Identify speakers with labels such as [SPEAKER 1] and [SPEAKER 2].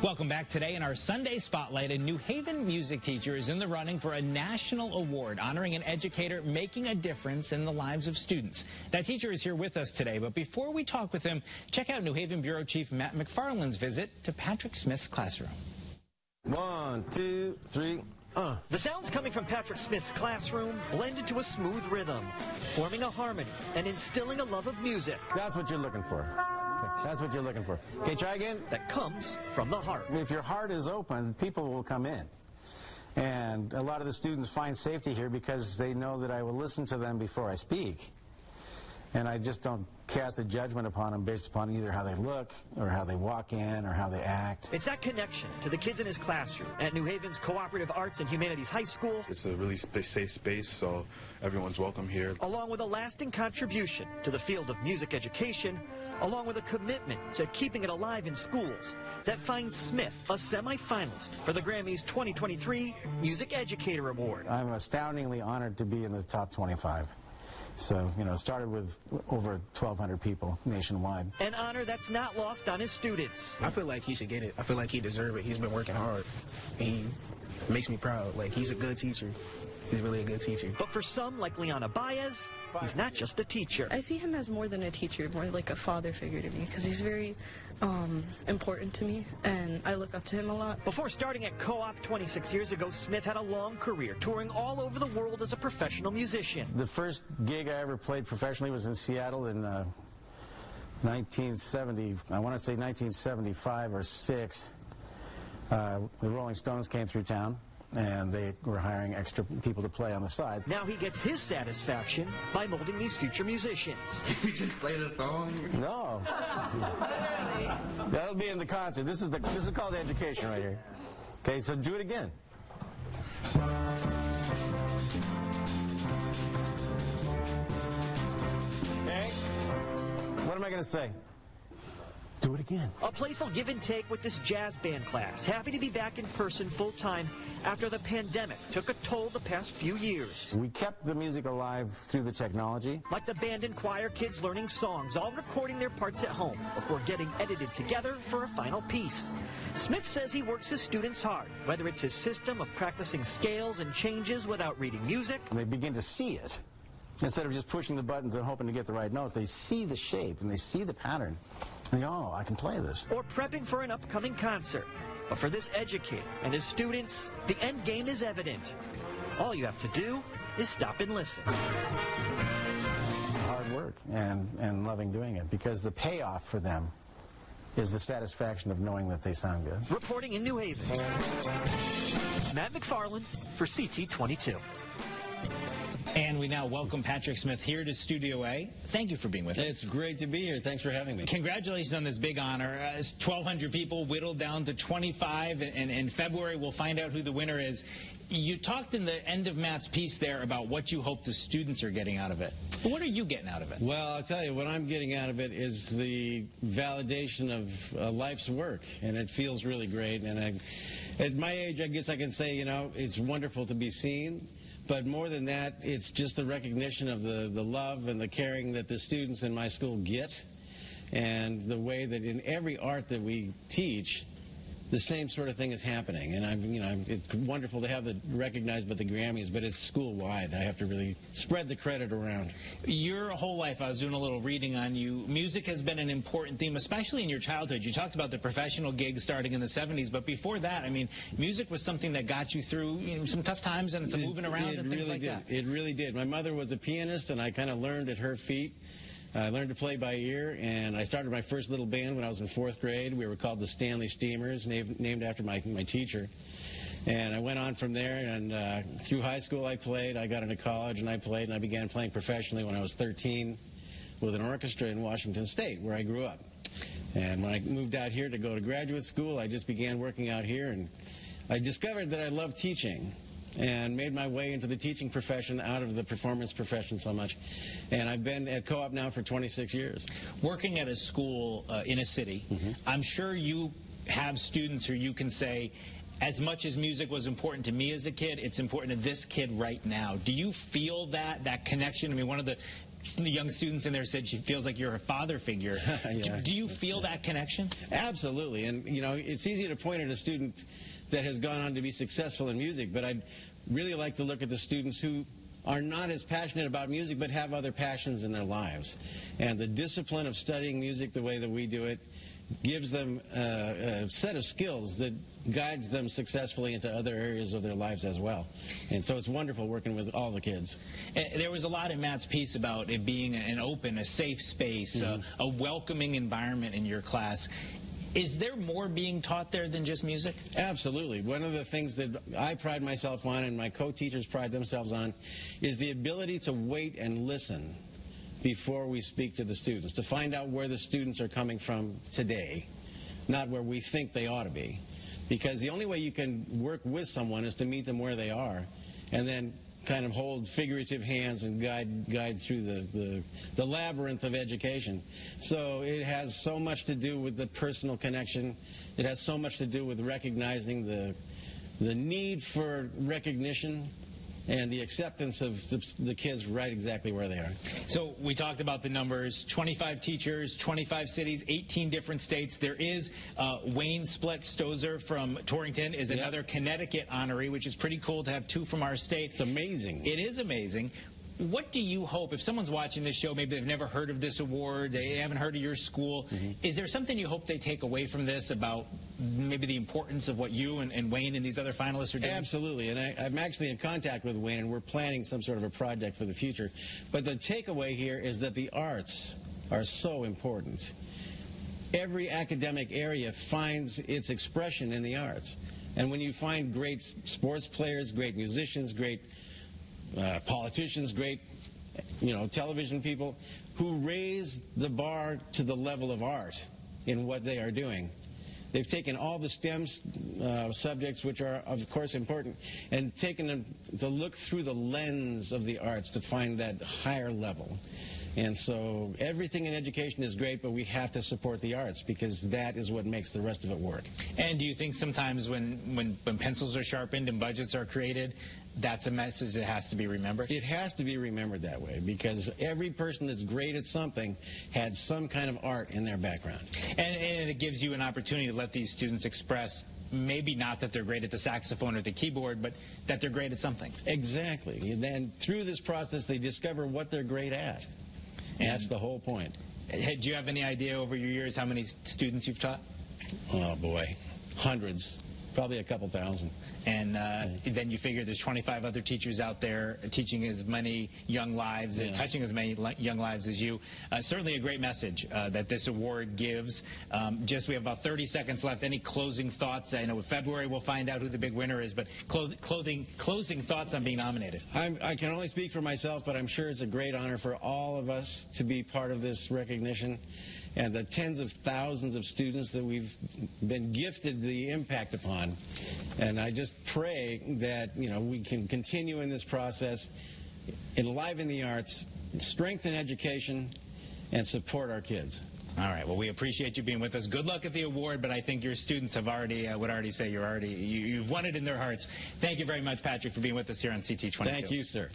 [SPEAKER 1] Welcome back. Today in our Sunday Spotlight, a New Haven music teacher is in the running for a national award honoring an educator making a difference in the lives of students. That teacher is here with us today, but before we talk with him, check out New Haven Bureau Chief Matt McFarland's visit to Patrick Smith's classroom.
[SPEAKER 2] 1, 2, 3.
[SPEAKER 3] The sounds coming from Patrick Smith's classroom blend into a smooth rhythm, forming a harmony and instilling a love of music.
[SPEAKER 2] That's what you're looking for. Okay, that's what you're looking for. Okay, try again.
[SPEAKER 3] That comes from the heart.
[SPEAKER 2] If your heart is open, people will come in. And a lot of the students find safety here because they know that I will listen to them before I speak. And I just don't cast a judgment upon them based upon either how they look or how they walk in or how they act.
[SPEAKER 3] It's that connection to the kids in his classroom at New Haven's Cooperative Arts and Humanities High School.
[SPEAKER 4] It's a really safe space, so everyone's welcome here.
[SPEAKER 3] Along with a lasting contribution to the field of music education, along with a commitment to keeping it alive in schools, that finds Smith a semi-finalist for the Grammy's 2023 Music Educator Award.
[SPEAKER 2] I'm astoundingly honored to be in the top 25. So, you know, it started with over 1,200 people nationwide.
[SPEAKER 3] An honor that's not lost on his students.
[SPEAKER 5] I feel like he should get it. I feel like he deserves it. He's been working hard. He makes me proud. Like, he's a good teacher. He's really a good teacher.
[SPEAKER 3] But for some, like Liana Baez, he's not just a teacher.
[SPEAKER 6] I see him as more than a teacher, more like a father figure to me, because he's very important to me, and I look up to him a lot.
[SPEAKER 3] Before starting at Co-op 26 years ago, Smith had a long career touring all over the world as a professional musician.
[SPEAKER 2] The first gig I ever played professionally was in Seattle in 1970, I want to say 1975 or 6. The Rolling Stones came through town, and they were hiring extra people to play on the sides.
[SPEAKER 3] Now he gets his satisfaction by molding these future musicians.
[SPEAKER 7] Can we just play the song?
[SPEAKER 2] No. That'll be in the concert. This is called education right here. Okay, so do it again. Okay. What am I going to say? Do it again.
[SPEAKER 3] A playful give and take with this jazz band class. Happy to be back in person full time after the pandemic took a toll the past few years.
[SPEAKER 2] We kept the music alive through the technology.
[SPEAKER 3] Like the band and choir kids learning songs, all recording their parts at home before getting edited together for a final piece. Smith says he works his students hard, whether it's his system of practicing scales and changes without reading music.
[SPEAKER 2] And they begin to see it. Instead of just pushing the buttons and hoping to get the right notes, they see the shape and they see the pattern. And they go, oh, I can play this.
[SPEAKER 3] Or prepping for an upcoming concert. But for this educator and his students, the end game is evident. All you have to do is stop and listen.
[SPEAKER 2] Hard work and loving doing it, because the payoff for them is the satisfaction of knowing that they sound good.
[SPEAKER 3] Reporting in New Haven, Matt McFarland for CT22.
[SPEAKER 1] And we now welcome Patrick Smith here to Studio A. Thank you for being with us.
[SPEAKER 8] It's great to be here. Thanks for having me.
[SPEAKER 1] Congratulations on this big honor. 1,200 people whittled down to 25, and in February we'll find out who the winner is. You talked in the end of Matt's piece there about what you hope the students are getting out of it. What are you getting out of it?
[SPEAKER 8] Well, I'll tell you, what I'm getting out of it is the validation of life's work, and it feels really great. And at my age, I guess I can say, you know, it's wonderful to be seen. But more than that, it's just the recognition of the love and the caring that the students in my school get, and the way that in every art that we teach, the same sort of thing is happening. And it's wonderful to have it recognized by the Grammys, but it's school-wide. I have to really spread the credit around.
[SPEAKER 1] Your whole life, I was doing a little reading on you, music has been an important theme, especially in your childhood. You talked about the professional gigs starting in the 70s, but before that, I mean, music was something that got you through some tough times and some moving around and things like that.
[SPEAKER 8] It really did. My mother was a pianist, and I kind of learned at her feet. I learned to play by ear, and I started my first little band when I was in 4th grade. We were called the Stanley Steamers, named after my teacher. And I went on from there, and through high school I played. I got into college, and I played, and I began playing professionally when I was 13 with an orchestra in Washington State, where I grew up. And when I moved out here to go to graduate school, I just began working out here, and I discovered that I loved teaching, and made my way into the teaching profession out of the performance profession so much. And I've been at Co-op now for 26 years.
[SPEAKER 1] Working at a school in a city, I'm sure you have students who you can say, as much as music was important to me as a kid, it's important to this kid right now. Do you feel that connection? I mean, one of the the young students in there said she feels like you're a father figure.
[SPEAKER 8] Yeah.
[SPEAKER 1] Do you feel that connection?
[SPEAKER 8] Absolutely. And, you know, it's easy to point at a student that has gone on to be successful in music, but I'd really like to look at the students who are not as passionate about music but have other passions in their lives. And the discipline of studying music the way that we do it gives them a set of skills that guides them successfully into other areas of their lives as well. And so it's wonderful working with all the kids.
[SPEAKER 1] There was a lot in Matt's piece about it being an open, a safe space, a welcoming environment in your class. Is there more being taught there than just music?
[SPEAKER 8] Absolutely. One of the things that I pride myself on and my co-teachers pride themselves on is the ability to wait and listen before we speak to the students, to find out where the students are coming from today, not where we think they ought to be. Because the only way you can work with someone is to meet them where they are and then kind of hold figurative hands and guide through the labyrinth of education. So it has so much to do with the personal connection. It has so much to do with recognizing the need for recognition and the acceptance of the kids right exactly where they are.
[SPEAKER 1] So we talked about the numbers, 25 teachers, 25 cities, 18 different states. There is Wayne Split-Stozer from Torrington is another Connecticut honoree, which is pretty cool to have two from our state.
[SPEAKER 8] It's amazing.
[SPEAKER 1] It is amazing. What do you hope, if someone's watching this show, maybe they've never heard of this award, they haven't heard of your school, is there something you hope they take away from this about maybe the importance of what you and Wayne and these other finalists are doing?
[SPEAKER 8] Absolutely, and I'm actually in contact with Wayne, and we're planning some sort of a project for the future. But the takeaway here is that the arts are so important. Every academic area finds its expression in the arts. And when you find great sports players, great musicians, great politicians, great, television people who raise the bar to the level of art in what they are doing. They've taken all the STEM subjects, which are, of course, important, and taken them to look through the lens of the arts to find that higher level. And so everything in education is great, but we have to support the arts because that is what makes the rest of it work.
[SPEAKER 1] And do you think sometimes when pencils are sharpened and budgets are created, that's a message that has to be remembered?
[SPEAKER 8] It has to be remembered that way because every person that's great at something had some kind of art in their background.
[SPEAKER 1] And it gives you an opportunity to let these students express maybe not that they're great at the saxophone or the keyboard, but that they're great at something.
[SPEAKER 8] Exactly. And then through this process, they discover what they're great at. And that's the whole point.
[SPEAKER 1] Do you have any idea over your years how many students you've taught?
[SPEAKER 8] Oh, boy. Hundreds. Probably a couple thousand.
[SPEAKER 1] And then you figure there's 25 other teachers out there teaching as many young lives and touching as many young lives as you. Certainly a great message that this award gives. We have about 30 seconds left. Any closing thoughts? I know in February we'll find out who the big winner is, but closing thoughts on being nominated.
[SPEAKER 8] I can only speak for myself, but I'm sure it's a great honor for all of us to be part of this recognition and the tens of thousands of students that we've been gifted the impact upon. And I just pray that, we can continue in this process, enliven the arts, strengthen education, and support our kids.
[SPEAKER 1] All right. Well, we appreciate you being with us. Good luck at the award, but I think your students have would already say you've won it in their hearts. Thank you very much, Patrick, for being with us here on CT22.
[SPEAKER 8] Thank you, sir.